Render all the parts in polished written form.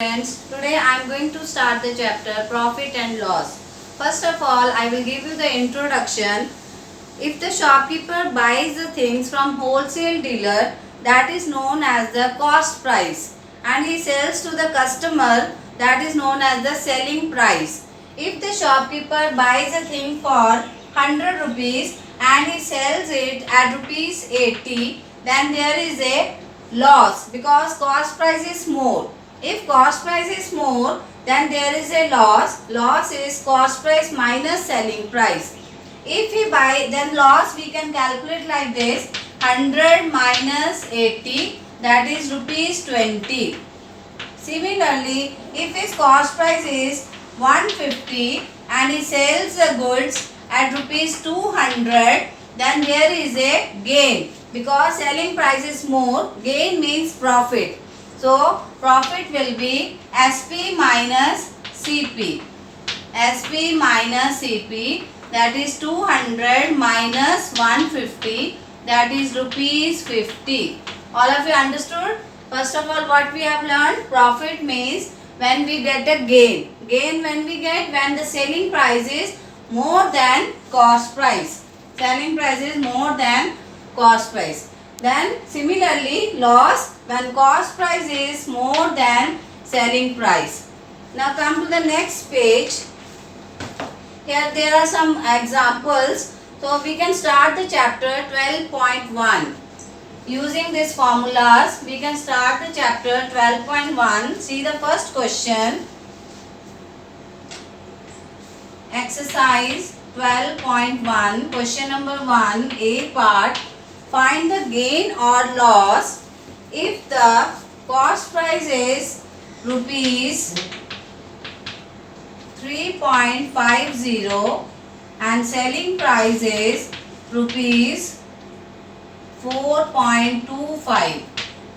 Friends, today I am going to start the chapter Profit and Loss. First of all, I will give you the introduction. If the shopkeeper buys the things from wholesale dealer, that is known as the cost price, and he sells to the customer, that is known as the selling price. If the shopkeeper buys a thing for 100 rupees and he sells it at rupees 80, then there is a loss because cost price is more. If cost price is more, then there is a loss. Loss is cost price minus selling price. If we buy, then loss we can calculate like this: 100 minus 80, that is rupees 20. Similarly, if his cost price is 150 and he sells the goods at rupees 200, then there is a gain because selling price is more. Gain means profit. So, profit will be SP minus CP. SP minus CP, that is 200 minus 150, that is rupees 50. All of you understood? First of all, what we have learned? Profit means when we get a gain. Gain when we get when the selling price is more than cost price. Selling price is more than cost price. Then similarly, loss when cost price is more than selling price. Now come to the next page. Here there are some examples. So we can start the chapter 12.1. Using these formulas, we can start the chapter 12.1. See the first question. Exercise 12.1. Question number 1, A part. Find the gain or loss if the cost price is rupees 3.50 and selling price is rupees 4.25.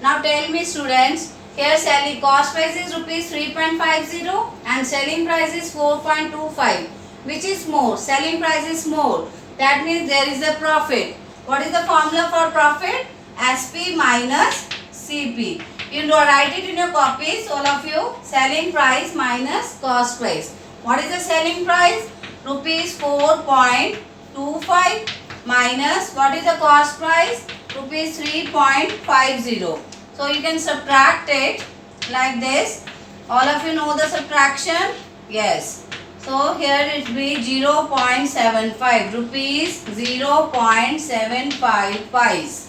Now tell me students, here selling cost price is rupees 3.50 and selling price is 4.25. Which is more? Selling price is more. That means there is a profit. What is the formula for profit? SP minus CP. You write it in your copies, all of you. Selling price minus cost price. What is the selling price? Rupees 4.25 minus what is the cost price? Rupees 3.50. So you can subtract it like this. All of you know the subtraction? Yes. So here it will be 0.75 rupees 0.75 pies.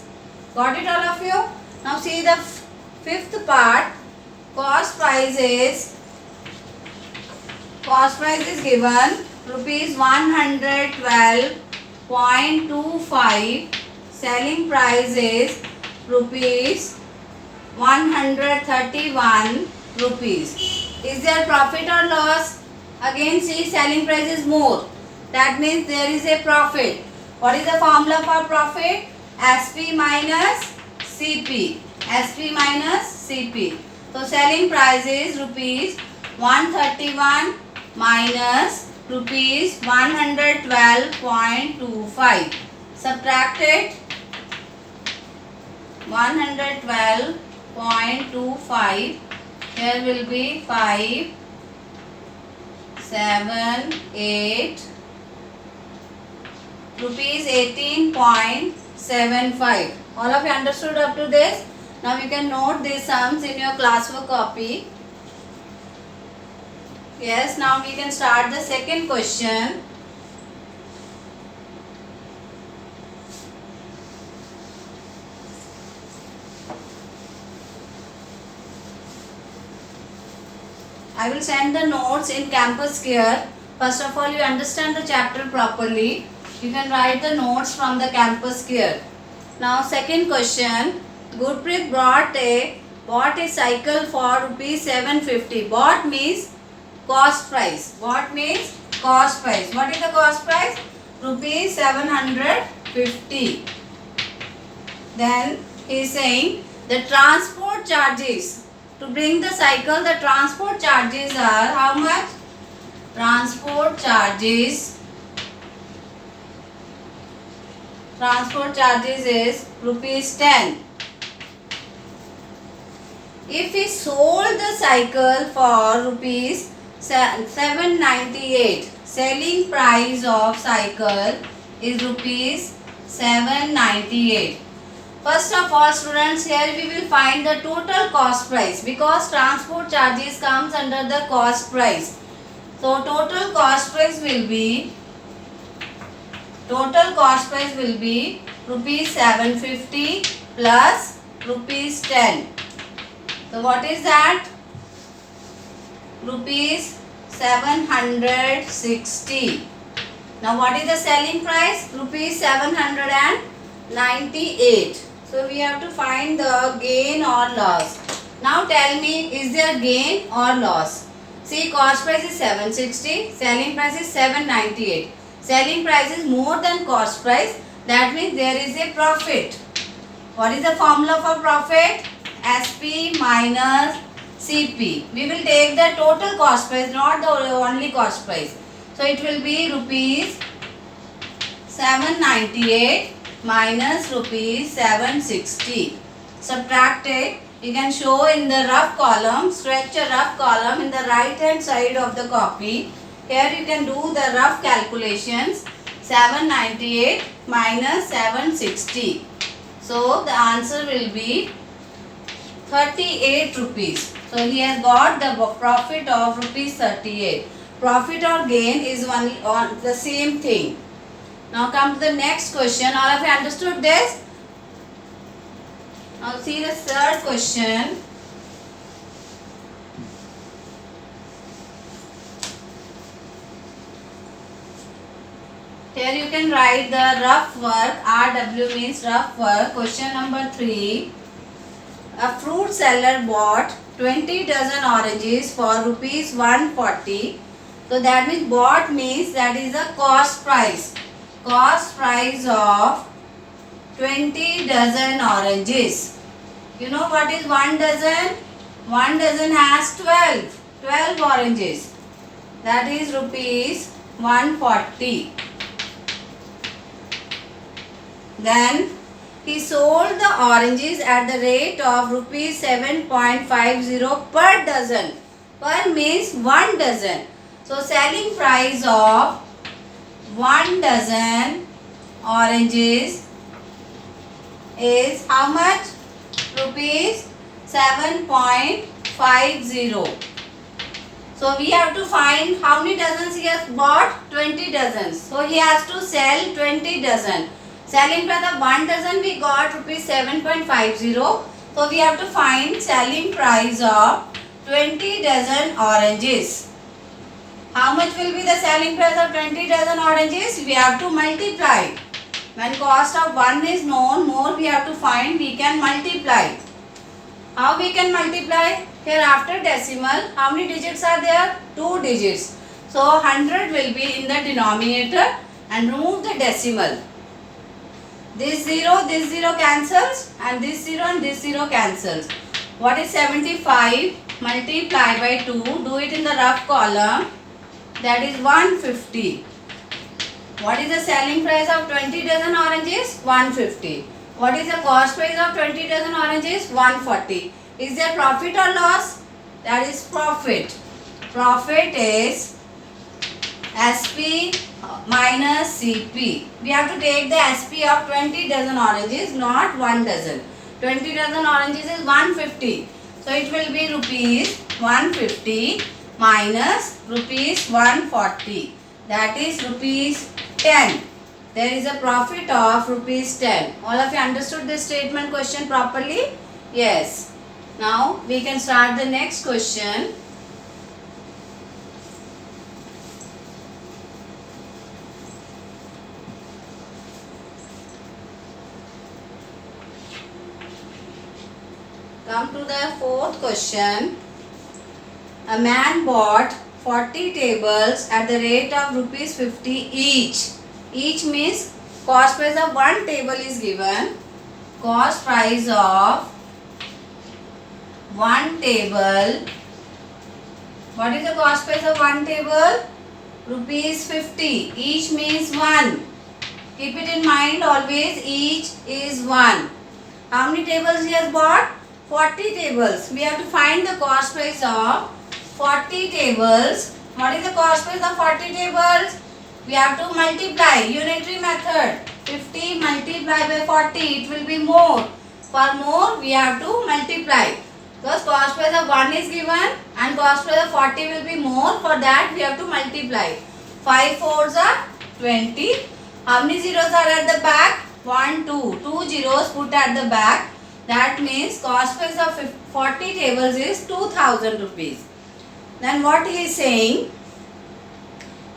Got it all of you? Now see the fifth part. Cost price is given rupees 112.25. Selling price is rupees 131 rupees. Is there profit or loss? Again see, selling price is more. That means there is a profit. What is the formula for profit? SP minus CP. SP minus CP. So selling price is rupees 131 minus rupees 112.25. Subtract it. 112.25. Here will be 5, 7, 8, rupees 18.75. All of you understood up to this? Now you can note these sums in your classwork copy. Yes, now we can start the second question. I will send the notes in campus here. First of all, you understand the chapter properly. You can write the notes from the campus here. Now, second question. Gurpreet bought a cycle for rupees 750. Bought means cost price. Bought means cost price. What is the cost price? Rupees 750. Then he is saying the transport charges. To bring the cycle, the transport charges are how much? Transport charges is rupees 10. if he sold the cycle for rupees 798, selling price of cycle is rupees 798. First of all students, here we will find the total cost price because transport charges comes under the cost price. So total cost price will be rupees 750 plus rupees 10. So what is that? Rupees 760. Now what is the selling price? Rupees 798. So we have to find the gain or loss. Now tell me, is there gain or loss? See, cost price is 760, selling price is 798. Selling price is more than cost price. That means there is a profit. What is the formula for profit? SP minus CP. We will take the total cost price, not the only cost price. So it will be rupees 798 minus rupees 760. Subtract it. You can show in the rough column, stretch a rough column in the right hand side of the copy. Here you can do the rough calculations. 798 minus 760. So the answer will be 38 rupees. So he has got the profit of rupees 38. Profit or gain is on the same thing. Now come to the next question. All of you understood this? Now see the third question. Here you can write the rough work. RW means rough work. Question number 3. A fruit seller bought 20 dozen oranges for rupees 140. So that means bought means that is the cost price. Cost price of 20 dozen oranges. You know what is 1 dozen? 1 dozen has 12 oranges. That is rupees 140. Then he sold the oranges at the rate of rupees 7.50 per dozen. Per means 1 dozen. So selling price of 1 dozen oranges is how much? Rupees 7.50. So we have to find how many dozens he has bought? 20 dozens. So he has to sell 20 dozen. Selling price of 1 dozen we got rupees 7.50. So we have to find selling price of 20 dozen oranges. How much will be the selling price of 20 dozen oranges? We have to multiply. When cost of 1 is known, more we have to find, we can multiply. How we can multiply? Here after decimal, how many digits are there? 2 digits. So 100 will be in the denominator and remove the decimal. This 0 cancels and this 0 and this 0 cancels. What is 75 multiplied by 2? Do it in the rough column. That is 150. What is the selling price of 20 dozen oranges? 150. What is the cost price of 20 dozen oranges? 140. Is there profit or loss? That is profit. Profit is SP minus CP. We have to take the SP of 20 dozen oranges, not 1 dozen. 20 dozen oranges is 150. So it will be rupees 150 minus rupees 140. That is rupees 10. There is a profit of rupees 10. All of you understood this statement question properly? Yes. Now we can start the next question. Come to the fourth question. A man bought 40 tables at the rate of rupees 50 each. Each means cost price of one table is given. Cost price of one table. What is the cost price of one table? Rupees 50. Each means 1. Keep it in mind always, each is 1. How many tables he has bought? 40 tables. We have to find the cost price of 40 tables. What is the cost price of 40 tables? We have to multiply. Unitary method. 50 multiplied by 40. It will be more. For more, we have to multiply. Because cost price of 1 is given and cost price of 40 will be more. For that, we have to multiply. 5 fours are 20. How many zeros are at the back? 1, 2. 2 zeros put at the back. That means cost price of 40 tables is 2000 rupees. Then what he is saying?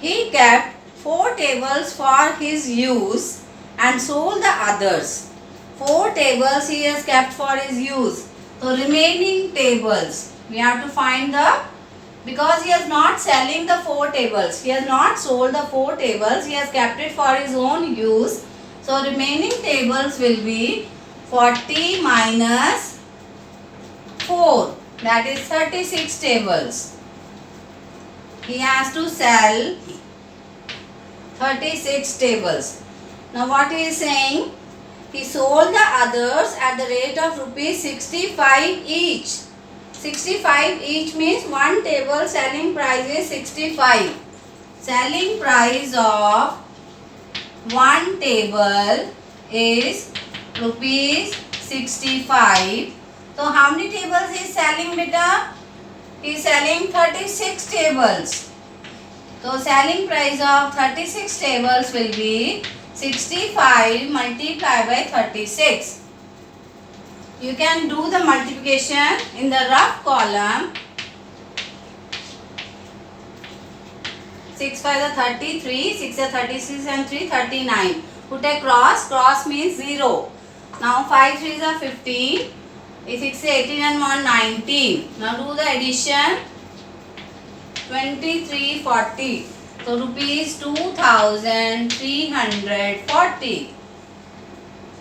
He kept 4 tables for his use and sold the others. 4 tables he has kept for his use. So remaining tables, we have to find the, because he is not selling the 4 tables. He has not sold the 4 tables. He has kept it for his own use. So remaining tables will be 40 minus 4. That is 36 tables. He has to sell 36 tables. Now what he is saying? He sold the others at the rate of rupees 65 each. 65 each means one table selling price is 65. Selling price of one table is rupees 65. So how many tables he is selling, beta? He is selling 36 tables. So selling price of 36 tables will be 65 multiplied by 36. You can do the multiplication in the rough column. 6 5 is 33, 6 is 36 and 3 39. Put a cross, cross means 0. Now 5 3 is 15, 6 is 18 and 1 19. Now do the addition. 2340. So rupees 2340.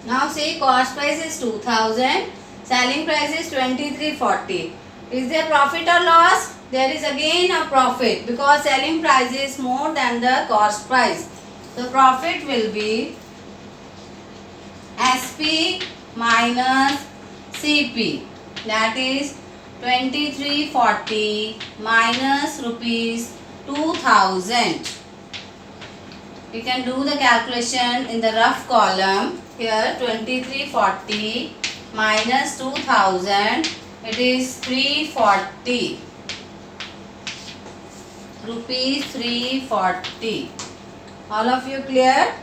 Now say cost price is 2000, selling price is 2340. Is there profit or loss? There is again a profit because selling price is more than the cost price. The profit will be SP minus CP, that is 2340 minus rupees 2000. We can do the calculation in the rough column. Here 2340 minus 2000, it is 340. Rupees 340. All of you clear?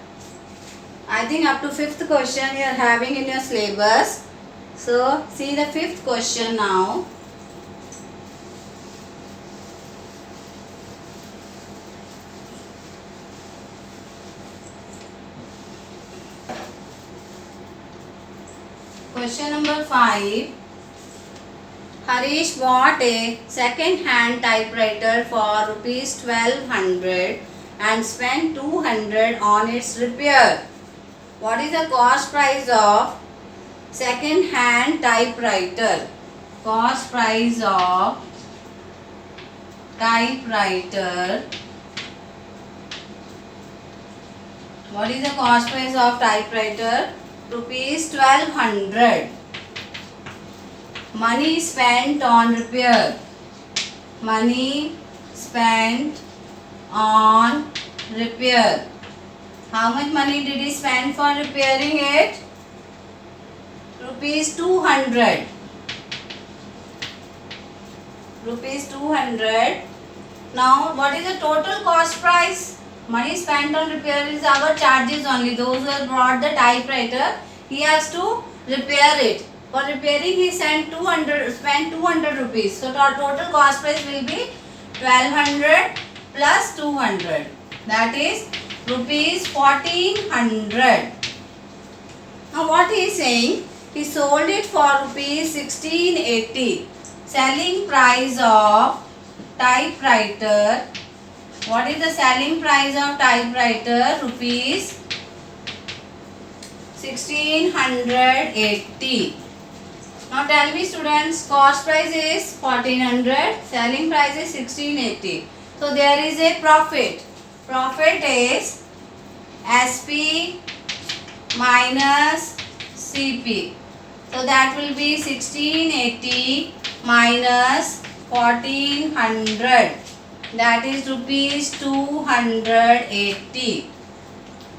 I think up to 5th question you are having in your syllabus. So see the 5th question now. Question number 5. Harish bought a second-hand typewriter for rupees 1200 and spent 200 on its repair. What is the cost price of second-hand typewriter? Cost price of typewriter. What is the cost price of typewriter? Rupees 1200. Money spent on repair. Money spent on repair. How much money did he spend for repairing it? Rupees 200. Rupees 200. Now what is the total cost price? Money spent on repair is our charges only. Those who have brought the typewriter, he has to repair it. For repairing he spent 200 rupees. So total cost price will be 1200 plus 200. That is rupees 1400. Now what he is saying? He sold it for rupees 1680. Selling price of typewriter. What is the selling price of typewriter? Rupees 1680. Now tell me students, cost price is 1400, selling price is 1680. So there is a profit. Profit is SP minus CP. So that will be 1680 minus 1400. That is rupees 280.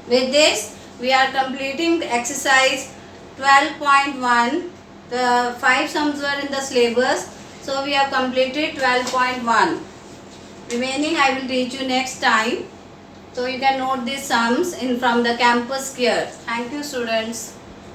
With this, we are completing the exercise 12.1. The 5 sums were in the syllabus. So we have completed 12.1. Remaining I will teach you next time. So you can note these sums in from the campus here. Thank you, students.